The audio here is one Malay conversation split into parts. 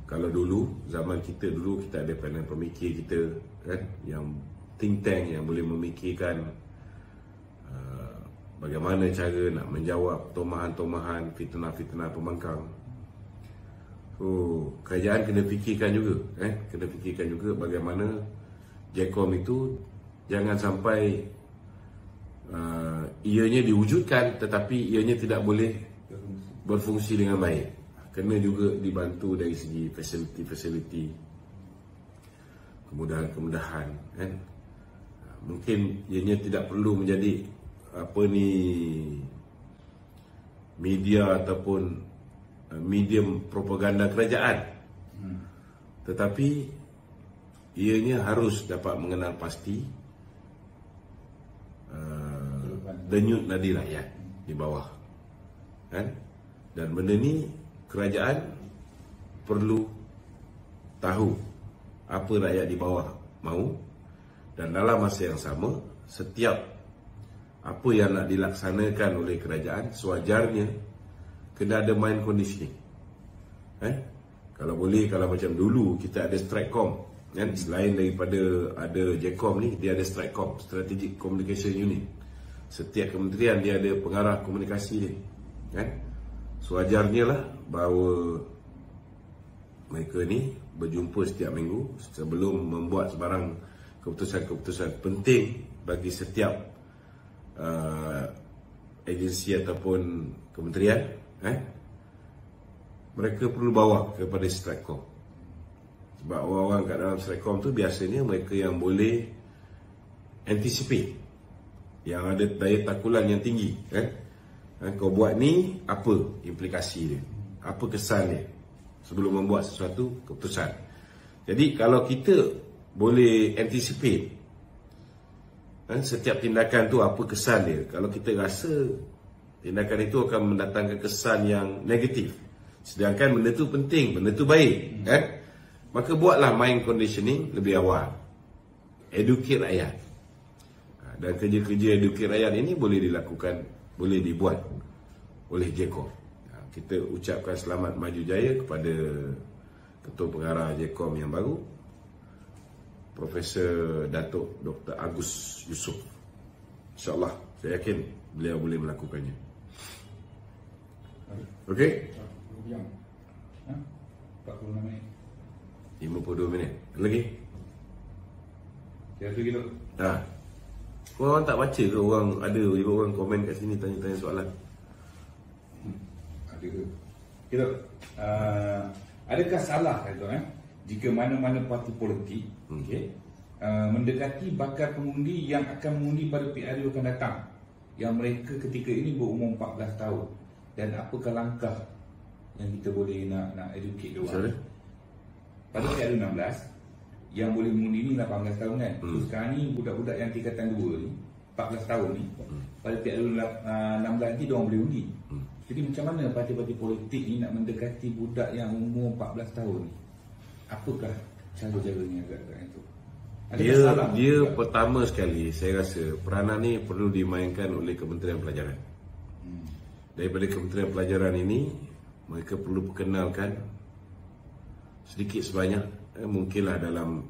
Kalau dulu, zaman kita dulu, kita ada panel pemikir kita kan, yang think tank yang boleh memikirkan bagaimana cara nak menjawab tomahan-tomahan, fitnah-fitnah pembangkang. So, kerajaan kena fikirkan juga, kena fikirkan juga bagaimana JECOM itu jangan sampai ianya diwujudkan tetapi ianya tidak boleh berfungsi dengan baik. Kena juga dibantu dari segi fasiliti-fasiliti, kemudahan-kemudahan, kan? Mungkin ianya tidak perlu menjadi media ataupun medium propaganda kerajaan, tetapi ianya harus dapat mengenal pasti denyut nadi rakyat di bawah, kan? Dan benda ni kerajaan perlu tahu apa rakyat di bawah mahu, dan dalam masa yang sama setiap apa yang nak dilaksanakan oleh kerajaan sewajarnya kena ada mind conditioning. Kalau boleh, kalau macam dulu kita ada Stratcom, kan? Selain daripada ada JECOM ni, dia ada Stratcom, Strategic Communication Unit. Setiap kementerian dia ada pengarah komunikasi dia, kan? Sewajarnya lah bahawa mereka ni berjumpa setiap minggu sebelum membuat sebarang keputusan-keputusan penting bagi setiap agensi ataupun kementerian. Mereka perlu bawa kepada Stratcom, sebab orang-orang kat dalam Stratcom tu biasanya mereka yang boleh anticipate, yang ada daya takulan yang tinggi, kau buat ni, apa implikasi dia, apa kesan dia sebelum membuat sesuatu keputusan. Jadi kalau kita boleh anticipate setiap tindakan tu apa kesan dia, kalau kita rasa tindakan itu akan mendatangkan kesan yang negatif, sedangkan benda tu penting, benda tu baik, maka buatlah mind conditioning lebih awal, educate rakyat. Dan kerja-kerja educate rakyat ini boleh dilakukan, boleh dibuat oleh JECOM. Kita ucapkan selamat maju jaya kepada Ketua Pengarah JECOM yang baru, Profesor Datuk Dr. Agus Yusof. InsyaAllah, saya yakin beliau boleh melakukannya. Okey? 46 minit. 52 minit. Lagi? Kira tu gitu. Korang tak baca ke orang, ada juga orang komen kat sini tanya-tanya soalan? Ada ke? Kita adakah salah kata jika mana-mana parti politik mendekati bakal pengundi yang akan mengundi pada PRU akan datang, yang mereka ketika ini berumur 14 tahun, dan apakah langkah yang kita boleh nak educate dia orang? Pada PRU 16 yang boleh mengundi ni 18 tahun kan. So, sekarang ni budak-budak yang tingkatan 2 ni 14 tahun ni, pada PRU 16 ni diorang boleh undi. Jadi macam mana parti-parti politik ni nak mendekati budak yang umur 14 tahun ni? Apakah cara-caranya agak-agak itu? Dia pertama sekali, saya rasa peranan ni perlu dimainkan oleh Kementerian Pelajaran. Daripada Kementerian Pelajaran ini, mereka perlu perkenalkan sedikit sebanyak, mungkinlah dalam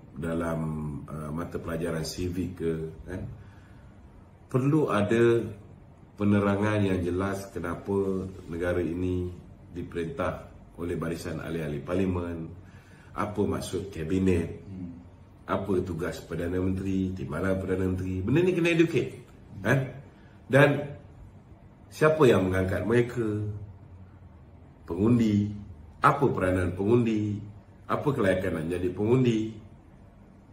mata pelajaran civic ke, perlu ada penerangan yang jelas kenapa negara ini diperintah oleh barisan ahli-ahli parlimen, apa maksud kabinet, apa tugas Perdana Menteri, timbalan Perdana Menteri. Benda ni kena educate, dan siapa yang mengangkat mereka, pengundi, apa peranan pengundi, apa kelayakan nak jadi pengundi.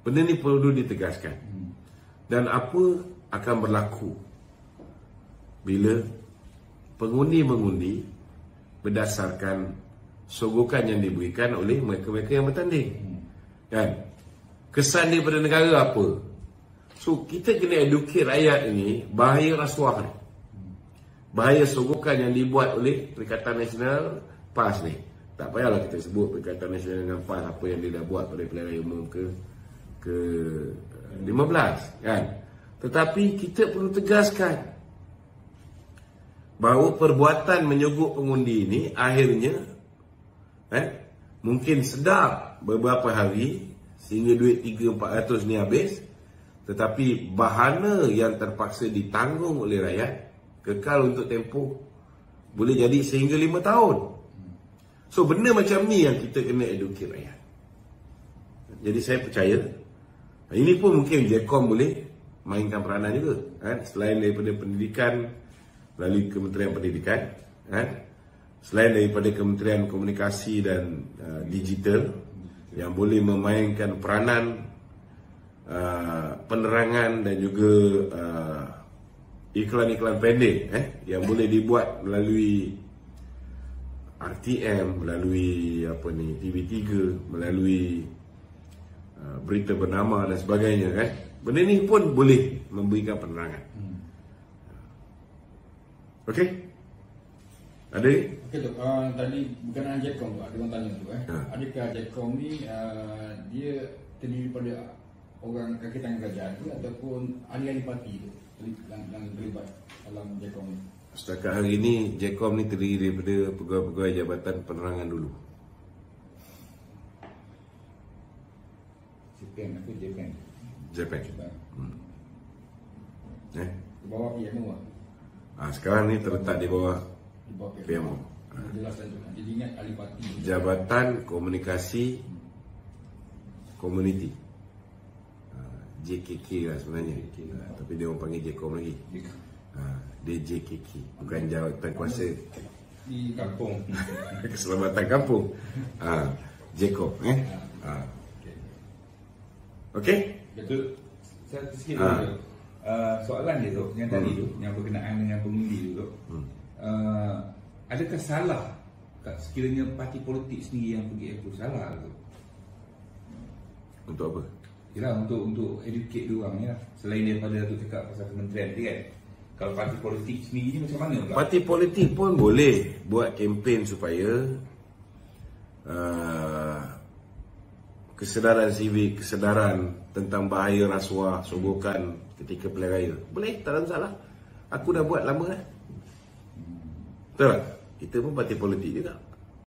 Benda ni perlu ditegaskan. Dan apa akan berlaku bila pengundi mengundi berdasarkan sogokan yang diberikan oleh mereka-mereka yang bertanding, kan? Kesan dia pada negara apa? So kita kena educate rakyat ini bahaya rasuah ni, bahaya sogokan yang dibuat oleh Perikatan Nasional PAS ni. Tak payahlah kita sebut Perikatan Nasional dengan PAS apa yang dia dah buat pada pilihan raya umum ke 15, kan? Tetapi kita perlu tegaskan bahawa perbuatan menyogok pengundi ini akhirnya mungkin sedar beberapa hari sehingga duit 300-400 ni habis, tetapi bahana yang terpaksa ditanggung oleh rakyat kekal untuk tempoh boleh jadi sehingga 5 tahun. So benda macam ni yang kita kena educate rakyat. Jadi saya percaya ini pun mungkin JECOM boleh mainkan peranan juga, kan? Selain daripada pendidikan melalui Kementerian Pendidikan, kan? Selain daripada Kementerian Komunikasi dan Digital yang boleh memainkan peranan penerangan dan juga iklan-iklan pendek yang boleh dibuat melalui RTM, melalui TV3, melalui berita bernama dan sebagainya, kan? Benda ni pun boleh memberikan penerangan. Okey? Ada? Okey tu, tadi berkenaan JECOM tu, ada orang tanya tu adakah JECOM ni dia terdiri pada orang kaki tangan kerajaan tu ataupun ahli-ahli parti tu yang terlibat dalam JECOM ni? Setakat hari ini JECOM ni terdiri daripada pegawai-pegawai Jabatan Penerangan dulu. Japan. Di bawah PMO sekarang ni terletak di bawah PMO. Jelaskan tu. Jadi ingat ahli parti. Jabatan Komunikasi Komuniti. JKK lah sebenarnya. Tapi dia orang panggil JECOM lagi. Dia JKK, bukan Jawatan Kuasa Di kampung. Keselamatan Kampung. JECOM. Okey? Betul. Saya sikit dulu. Soalan dia tu, yang tadi tu, yang berkenaan dengan pengundi tu, adakah salah sekiranya parti politik sendiri yang pergi approve, salah tu? Untuk apa? Yalah, untuk educate diorang ya. Selain daripada tu cakap pasal kementerian tadi kan. Kalau parti politik sendiri ni macam mana pula? Parti politik pun boleh buat kempen supaya kesedaran sivik, kesedaran tentang bahaya rasuah, sogokan ketika pilihan raya. Boleh, tak ada masalah. Aku dah buat lama kan. Betul tak? Kita pun parti politik juga.